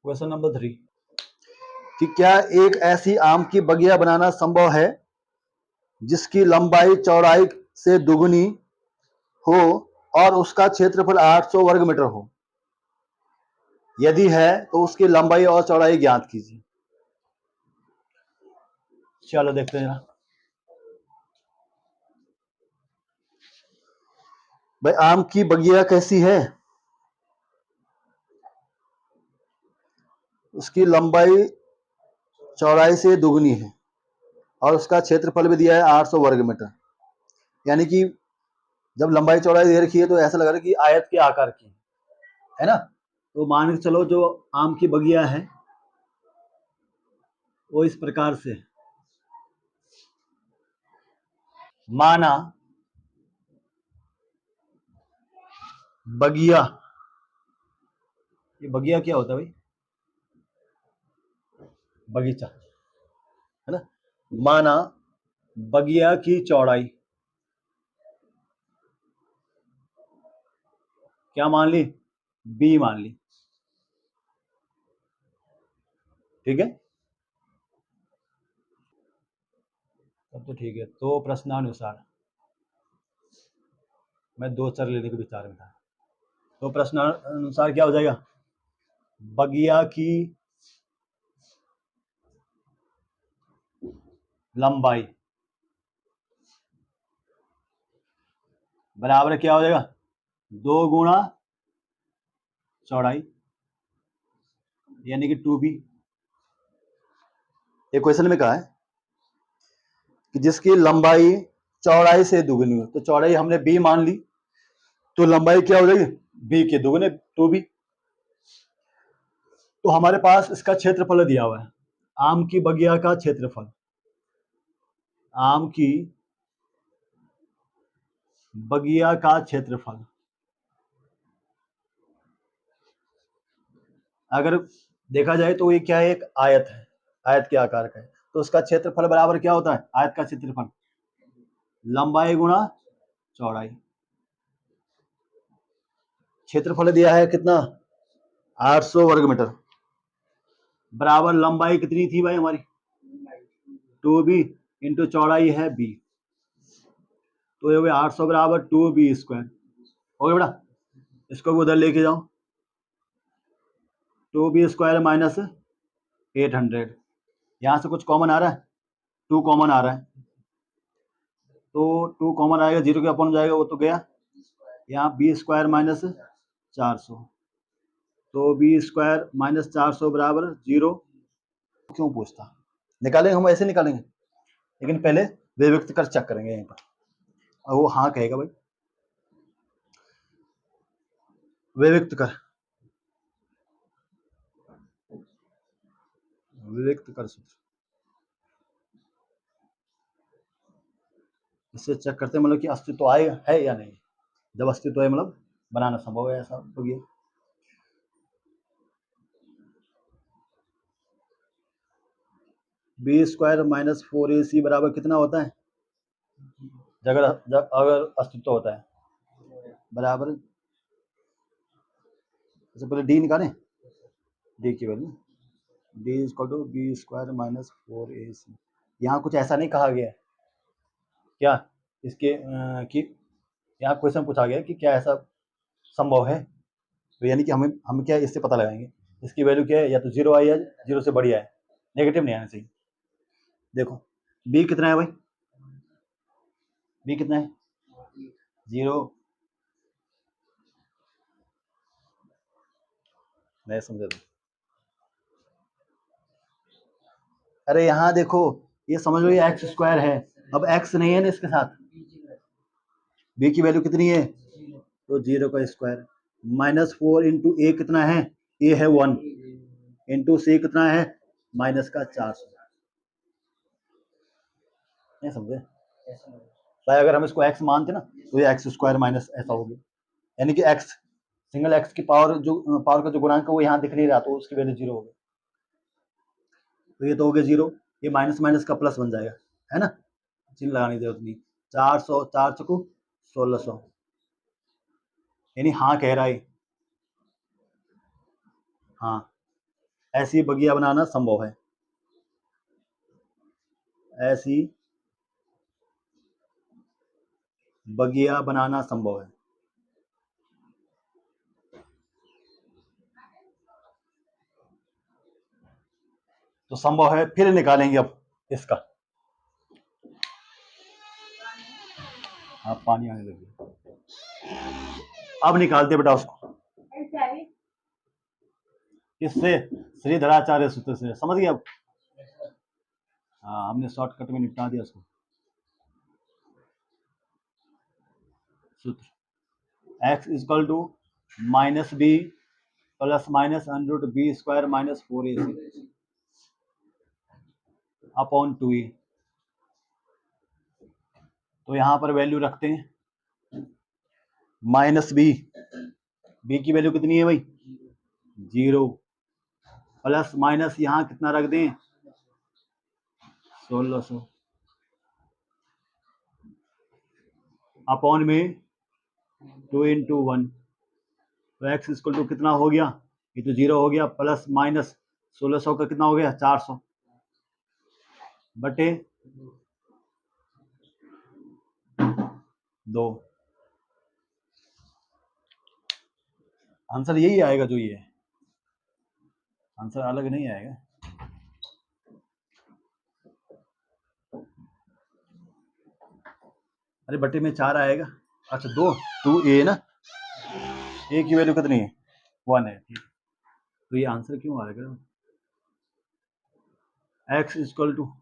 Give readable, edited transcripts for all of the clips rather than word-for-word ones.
Question number 3 कि क्या एक ऐसी आम की बगिया बनाना संभव है जिसकी लंबाई चौड़ाई से दुगनी हो और उसका क्षेत्रफल 800 वर्ग मीटर हो? यदि है तो उसकी लंबाई और चौड़ाई ज्ञात कीजिए। चलो देखते हैं जरा। भाई आम की बगिया कैसी है? उसकी लंबाई चौड़ाई से दुगनी है और उसका क्षेत्रफल भी दिया है 800 वर्ग मीटर। यानी कि जब लंबाई चौड़ाई दे रखी है तो ऐसा लग रहा है कि आयत के आकार की है ना। तो मान के चलो जो आम की बगिया है वो इस प्रकार से, माना बगिया, ये बगिया क्या होता है भाई? बगीचा है ना। माना बगिया की चौड़ाई क्या मान ली? बी मान ली, ठीक है। तब तो ठीक है। तो प्रश्नानुसार मैं दो चर लेने के विचार में था। तो प्रश्नानुसार क्या हो जाएगा? बगिया की लंबाई बराबर क्या हो जाएगा? 2 गुणा चौड़ाई, यानी कि 2b। एक क्वेश्चन में कहा है कि जिसकी लंबाई चौड़ाई से दुगनी हो, तो चौड़ाई हमने बी मान ली, तो लंबाई क्या हो जाएगी? बी के दुगने 2b। तो हमारे पास इसका क्षेत्रफल दिया हुआ है, आम की बगिया का क्षेत्रफल। आम की बगिया का क्षेत्रफल अगर देखा जाए तो ये क्या है? एक आयत है, आयत के आकार का है। तो उसका क्षेत्रफल बराबर क्या होता है? आयत का क्षेत्रफल लंबाई गुणा चौड़ाई। क्षेत्रफल दिया है कितना? 800 वर्ग मीटर। बराबर लंबाई कितनी थी भाई हमारी? 2b इंटू चौड़ाई है b, तो ये हो गया 800 बराबर 2b स्क्वायर। हो गया बेटा, इसको भी उधर लेके जाओ। 2b स्क्वायर माइनस 800, यहाँ से कुछ कॉमन आ रहा है? 2 कॉमन आ रहा है, तो 2 कॉमन आएगा, 0 के अपन जाएगा, वो तो गया। यहाँ b स्क्वायर माइनस 400, तो b स्क्वायर माइनस 400 बराबर 0। क्यों पूछता? निकालेंगे, हम ऐसे निकालेंगे, लेकिन पहले विभक्त कर चेक करेंगे यहीं पर। और वो हाँ कहेगा भाई, विभक्त कर, विभक्त कर सूत्र, इससे चेक करते हैं मतलब कि अस्तित्व आएगा है या नहीं। जब अस्तित्व है मतलब बनाना संभव है ऐसा तो ये। बी स्क्वायर माइनस 4ac बराबर कितना होता है? अगर अस्तित्व होता है बराबर, सबसे पहले डी निकालें। डी की value D equal to b square minus 4ac। यहाँ कुछ ऐसा नहीं कहा गया है क्या इसके कि यहाँ क्वेश्चन पूछा गया कि क्या ऐसा संभव है? तो यानी कि हम क्या इससे पता लगाएंगे इसकी वैल्यू क्या है? या तो 0 आई है, 0 से बढ़िया है, नेगेटिव नहीं आना चाहिए। देखो बी कितना है भाई? बी कितना है? 0। मैं समझा दूँ। अरे यहाँ देखो, ये समझ लो ये एक्स स्क्वायर है, अब एक्स नहीं है ना इसके साथ। बी की वैल्यू कितनी है? तो 0 का स्क्वायर माइनस 4 इंटू ए कितना है? ए है 1 इंटू सी कितना है? माइनस का 400। नहीं समझे भाई? अगर हम इसको एक्स मानते ना तो ये एक्स स्क्वायर माइनस ऐसा हो गया, यानी कि एक्स सिंगल एक्स की पावर का जो गुणांक है वो यहाँ दिख नहीं रहा, तो उसकी वैल्यू 0 हो गई। तो ये तो हो गया 0, ये माइनस माइनस का प्लस बन जाएगा, है ना, चिन्ह लगाने की जरूरत नहीं। 400 4 चकू 1600, यानी हाँ कह रहा है। हाँ ऐसी बगिया बनाना संभव है, ऐसी बगिया बनाना संभव है। तो संभव है, फिर निकालेंगे अब इसका। हाँ पानी आने लगे, अब निकालते बेटा उसको। किससे? श्रीधराचार्य सूत्र से, समझ गए अब? हाँ हमने शॉर्टकट में निपटा दिया उसको। सूत्र x equal to minus b plus minus under b square minus 4ac upon 2e। तो यहां पर वैल्यू रखते हैं माइनस बी की वैल्यू कितनी है भाई? 0 प्लस माइनस यहां कितना रख दें? 1600 अपॉन में 2 इंटू 1। तो x इक्वल टू कितना हो गया? ये तो 0 हो गया, प्लस माइनस 1600 का कितना हो गया? 400 बटे 2। आंसर यही आएगा जो ये है, आंसर अलग नहीं आएगा। अरे बटे में 4 आएगा। अच्छा 2a ना, a की वैल्यू कितनी है? 1 है, ठीक। तो ये आंसर क्यों आएगा? x इक्वल टू,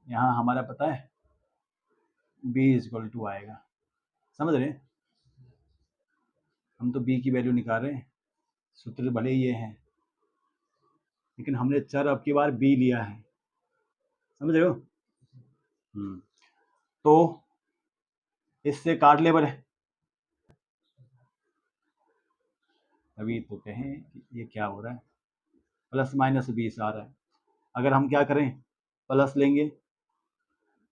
यहाँ हमारा पता है b इक्वल टू आएगा, समझ रहे हैं? हम तो b की वैल्यू निकाल रहे हैं, सूत्र भले ये है लेकिन हमने चर अब की बार b लिया है, समझ रहे हो? तो इससे काट ले बड़े, अभी तो कहें कि ये क्या हो रहा है, प्लस माइनस 20 आ रहा है। अगर हम क्या करें, प्लस लेंगे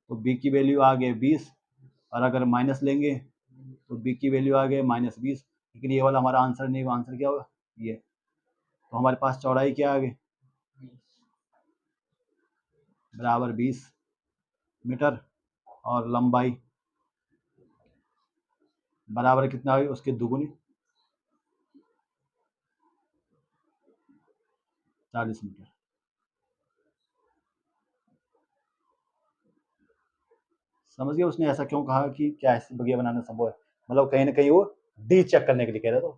तो b की वैल्यू आ गई 20, और अगर माइनस लेंगे तो b की वैल्यू आ गई माइनस 20। लेकिन ये वाला हमारा आंसर नहीं, वो आंसर क्या होगा? ये। तो हमारे पास चौड़ाई क्या आ गई? बराबर 20 मीटर, और लंबाई बराबर कितना आ गई? उसके दुगुनी 40 मीटर। समझ गए उसने ऐसा क्यों कहा कि क्या ऐसी बगिया बनाना संभव है? मतलब कहीं ना कहीं वो डी चेक करने के लिए कह रहा था।